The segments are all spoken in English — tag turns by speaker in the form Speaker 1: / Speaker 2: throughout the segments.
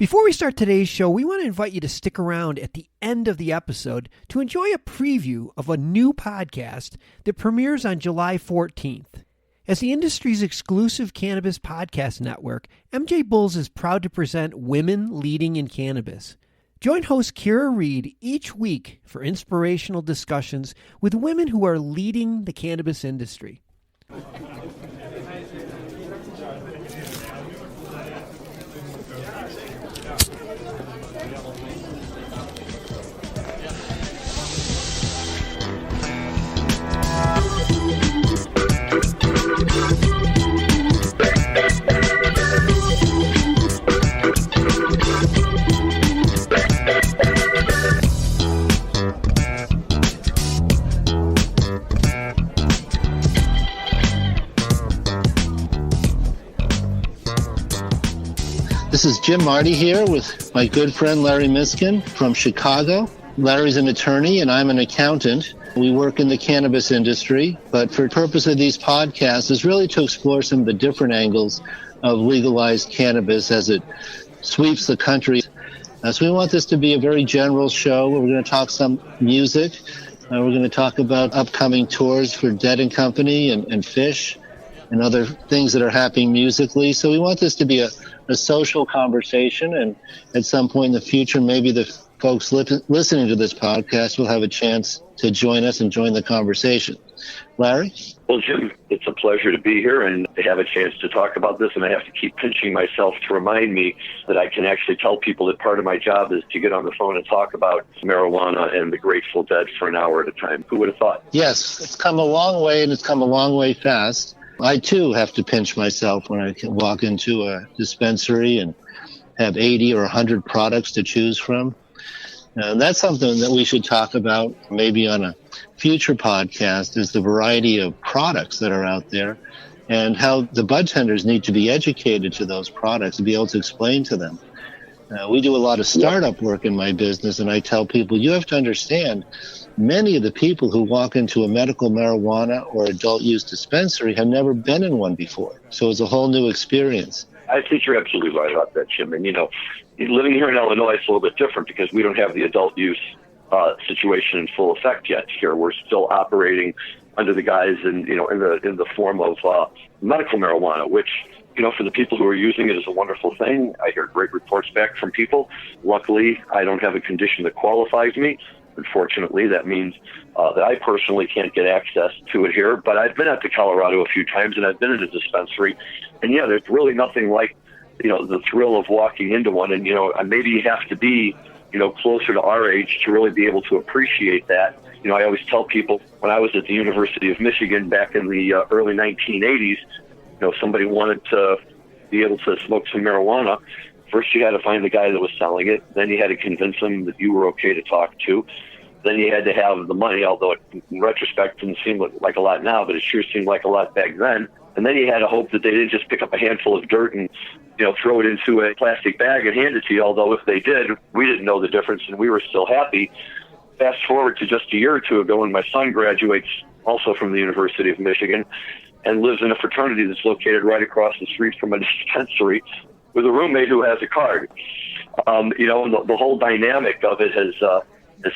Speaker 1: Before we start today's show, we want to invite you to stick around at the end of the episode to enjoy a preview of a new podcast that premieres on July 14th. As the industry's exclusive cannabis podcast network, MJBulls is proud to present Women Leading in Cannabis. Join host Kira Reed each week for inspirational discussions with women who are leading the cannabis industry.
Speaker 2: This is Jim Marty here with my good friend Larry Mishkin from Chicago. Larry's an attorney and I'm an accountant. We work in the cannabis industry, but for the purpose of these podcasts is really to explore some of the different angles of legalized cannabis as it sweeps the country. So we want this to be a very general show where we're going to talk some music. We're going to talk about upcoming tours for Dead Company and Fish and other things that are happening musically. So we want this to be a social conversation, and at some point in the future, maybe the folks listening to this podcast will have a chance to join us and join the conversation. Larry?
Speaker 3: Well, Jim, it's a pleasure to be here and to have a chance to talk about this, and I have to keep pinching myself to remind me that I can actually tell people that part of my job is to get on the phone and talk about marijuana and the Grateful Dead for an hour at a time. Who would have thought?
Speaker 2: Yes, it's come a long way, and it's come a long way fast. I, too, have to pinch myself when I can walk into a dispensary and have 80 or 100 products to choose from. And that's something that we should talk about maybe on a future podcast, is the variety of products that are out there and how the bud tenders need to be educated to those products to be able to explain to them. We do a lot of startup work in my business, and I tell people, you have to understand, many of the people who walk into a medical marijuana or adult use dispensary have never been in one before. So it's a whole new experience.
Speaker 3: I think you're absolutely right about that, Jim. And, living here in Illinois is a little bit different because we don't have the adult use situation in full effect yet here. We're still operating under the guise in the form of medical marijuana, which, for the people who are using it is a wonderful thing. I hear great reports back from people. Luckily, I don't have a condition that qualifies me. Unfortunately, that means that I personally can't get access to it here. But I've been out to Colorado a few times, and I've been in a dispensary. And, there's really nothing like, the thrill of walking into one. And, maybe you have to be, closer to our age to really be able to appreciate that. I always tell people when I was at the University of Michigan back in the early 1980s, somebody wanted to be able to smoke some marijuana. First, you had to find the guy that was selling it. Then you had to convince him that you were okay to talk to. Then you had to have the money, although in retrospect didn't seem like a lot now, but it sure seemed like a lot back then. And then you had to hope that they didn't just pick up a handful of dirt and, throw it into a plastic bag and hand it to you. Although if they did, we didn't know the difference and we were still happy. Fast forward to just a year or two ago when my son graduates also from the University of Michigan and lives in a fraternity that's located right across the street from a dispensary with a roommate who has a card. And the whole dynamic of it has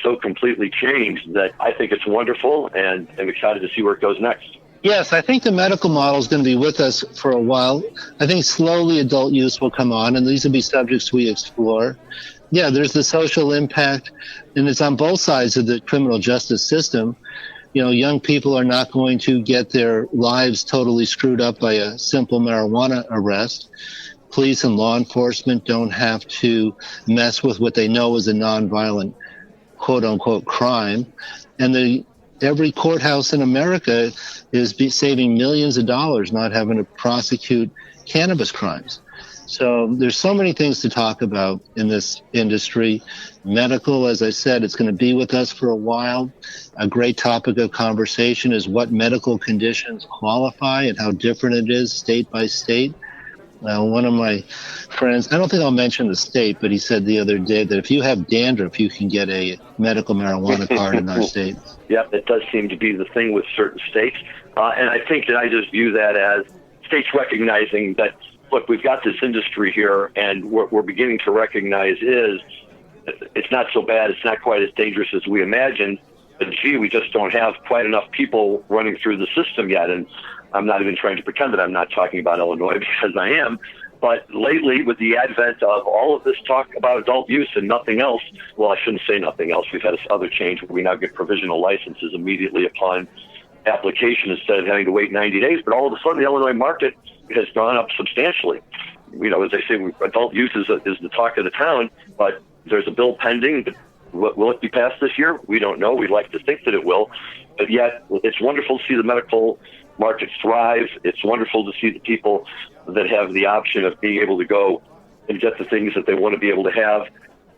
Speaker 3: so completely changed that I think it's wonderful, and I'm excited to see where it goes next.
Speaker 2: Yes, I think the medical model is going to be with us for a while. I think slowly adult use will come on, and these will be subjects we explore. Yeah, there's the social impact, and it's on both sides of the criminal justice system. Young people are not going to get their lives totally screwed up by a simple marijuana arrest. Police and law enforcement don't have to mess with what they know is a nonviolent, quote-unquote, crime. And every courthouse in America is saving millions of dollars not having to prosecute cannabis crimes. So there's so many things to talk about in this industry. Medical, as I said, it's going to be with us for a while. A great topic of conversation is what medical conditions qualify and how different it is state by state. One of my friends, I don't think I'll mention the state, but he said the other day that if you have dandruff, you can get a medical marijuana card in our state.
Speaker 3: Yeah, it does seem to be the thing with certain states. And I think that I just view that as states recognizing that, look, we've got this industry here, and what we're beginning to recognize is it's not so bad. It's not quite as dangerous as we imagined. But gee, we just don't have quite enough people running through the system yet. And I'm not even trying to pretend that I'm not talking about Illinois, because I am. But lately, with the advent of all of this talk about adult use and nothing else, well, I shouldn't say nothing else. We've had this other change where we now get provisional licenses immediately upon application instead of having to wait 90 days. But all of a sudden, the Illinois market has gone up substantially. You know, as I say, adult use is the talk of the town, but there's a bill pending. But will it be passed this year? We don't know. We'd like to think that it will. But yet, it's wonderful to see the medical market thrive. It's wonderful to see the people that have the option of being able to go and get the things that they want to be able to have.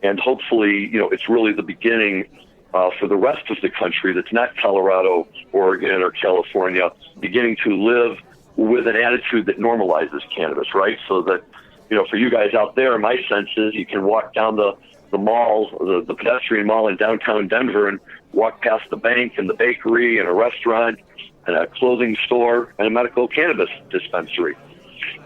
Speaker 3: And hopefully, you know, it's really the beginning for the rest of the country that's not Colorado, Oregon, or California, beginning to live with an attitude that normalizes cannabis, right? So that, you know, for you guys out there, my sense is you can walk down the mall, the pedestrian mall in downtown Denver, and walk past the bank and the bakery and a restaurant and a clothing store and a medical cannabis dispensary.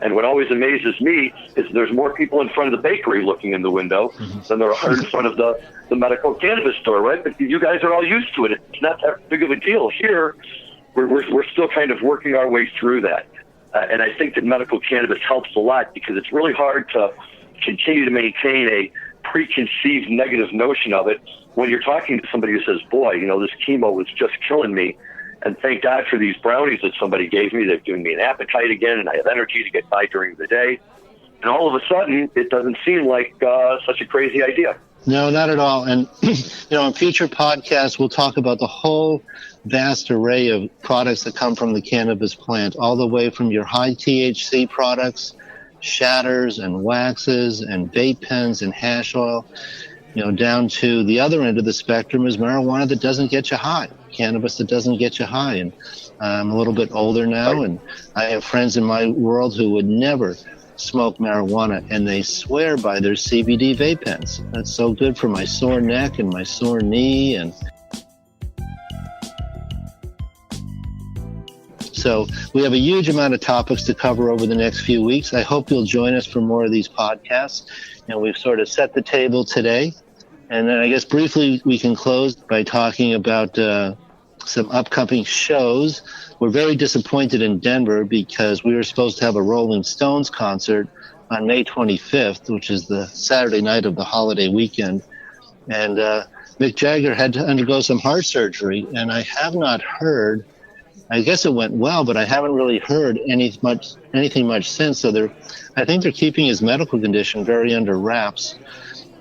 Speaker 3: And what always amazes me is there's more people in front of the bakery looking in the window than there are in front of the medical cannabis store, right? But you guys are all used to it. It's not that big of a deal. Here, we're still kind of working our way through that. And I think that medical cannabis helps a lot, because it's really hard to continue to maintain a preconceived negative notion of it when you're talking to somebody who says, boy, you know, this chemo was just killing me, and thank God for these brownies that somebody gave me. They've given me an appetite again, and I have energy to get by during the day. And all of a sudden, it doesn't seem like such a crazy idea.
Speaker 2: No, not at all. And, you know, in future podcasts, we'll talk about the whole vast array of products that come from the cannabis plant, all the way from your high THC products, shatters and waxes and vape pens and hash oil, you know, down to the other end of the spectrum is marijuana that doesn't get you high, cannabis that doesn't get you high. And I'm a little bit older now, and I have friends in my world who would never smoke marijuana, and they swear by their CBD vape pens. That's so good for my sore neck and my sore knee. And so we have a huge amount of topics to cover over the next few weeks. I hope you'll join us for more of these podcasts. And we've sort of set the table today. And then I guess briefly we can close by talking about some upcoming shows. We're very disappointed in Denver because we were supposed to have a Rolling Stones concert on May 25th, which is the Saturday night of the holiday weekend. And Mick Jagger had to undergo some heart surgery, and I have not heard. I guess it went well, but I haven't really heard anything much since. So I think they're keeping his medical condition very under wraps.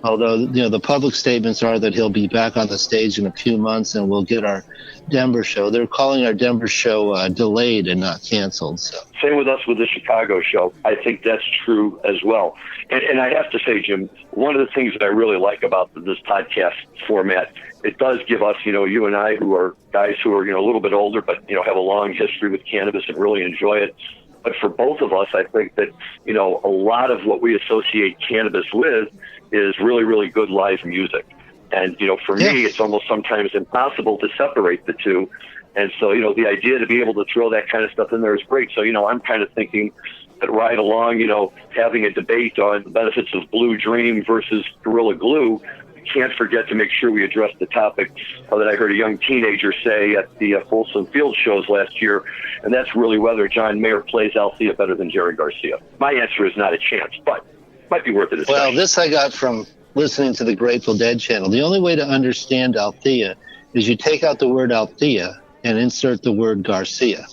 Speaker 2: Although, you know, the public statements are that he'll be back on the stage in a few months and we'll get our Denver show. They're calling our Denver show delayed and not canceled. So.
Speaker 3: Same with us with the Chicago show. I think that's true as well. And I have to say, Jim, one of the things that I really like about this podcast format, it does give us, you know, you and I, who are guys who are, you know, a little bit older, but, you know, have a long history with cannabis and really enjoy it. But for both of us, I think that, you know, a lot of what we associate cannabis with is really, really good live music. And, you know, for me, it's almost sometimes impossible to separate the two. And so, you know, the idea to be able to throw that kind of stuff in there is great. So, you know, I'm kind of thinking that right along, you know, having a debate on the benefits of Blue Dream versus Gorilla Glue, we can't forget to make sure we address the topic that I heard a young teenager say at the Folsom Field shows last year, and that's really whether John Mayer plays Althea better than Jerry Garcia. My answer is not a chance, but might be worth it.
Speaker 2: Well, this I got from listening to the Grateful Dead channel. The only way to understand Althea is you take out the word Althea and insert the word Garcia.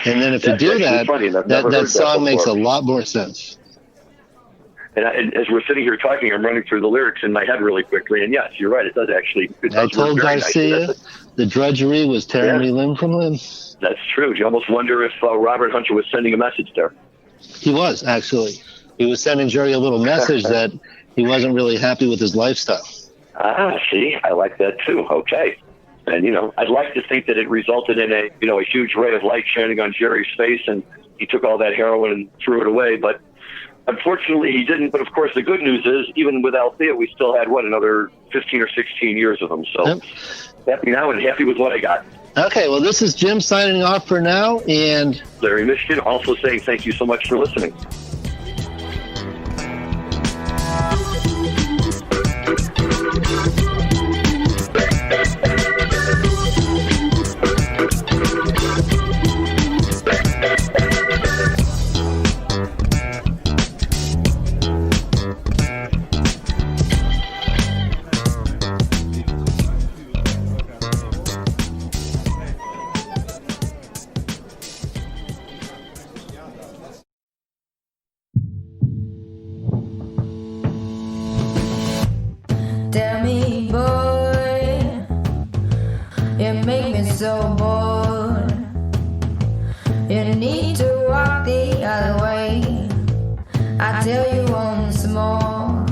Speaker 2: And then if you do that, that song makes a lot more sense.
Speaker 3: And as we're sitting here talking, I'm running through the lyrics in my head really quickly. And yes, you're right. It does actually.
Speaker 2: I told Garcia the drudgery was tearing me limb from limb.
Speaker 3: That's true. You almost wonder if Robert Hunter was sending a message there.
Speaker 2: He was, actually. He was sending Jerry a little message that he wasn't really happy with his lifestyle.
Speaker 3: See, I like that too. Okay. And, you know, I'd like to think that it resulted in a huge ray of light shining on Jerry's face, and he took all that heroin and threw it away. But unfortunately, he didn't. But, of course, the good news is, even with Althea, we still had, another 15 or 16 years of him. So happy now and happy with what I got.
Speaker 2: Okay, well, this is Jim signing off for now, and
Speaker 3: Larry Mishkin also saying thank you so much for listening.
Speaker 4: Tell me, boy, you make me so bored. You need to walk the other way. I tell you once more.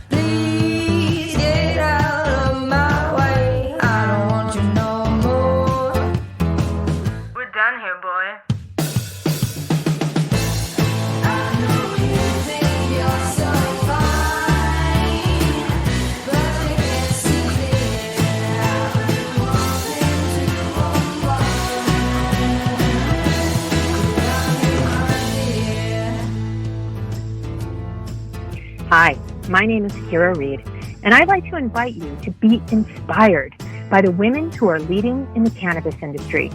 Speaker 4: Please get out of my way. I don't want you no more. We're done here, boy. I know you think you're so fine, but you can't see clear. I've been walking to
Speaker 5: Hi, my name is Kira Reed, and I'd like to invite you to be inspired by the women who are leading in the cannabis industry.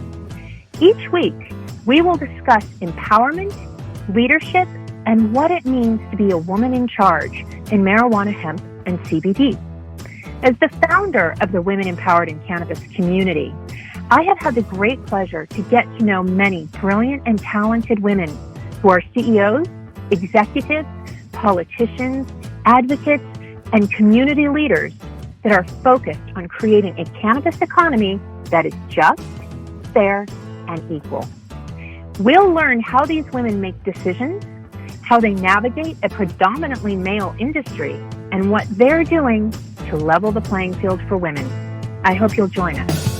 Speaker 5: Each week, we will discuss empowerment, leadership, and what it means to be a woman in charge in marijuana, hemp, and CBD. As the founder of the Women Empowered in Cannabis community, I have had the great pleasure to get to know many brilliant and talented women who are CEOs, executives, politicians, advocates, and community leaders that are focused on creating a cannabis economy that is just, fair, and equal. We'll learn how these women make decisions, how they navigate a predominantly male industry, and what they're doing to level the playing field for women. I hope you'll join us.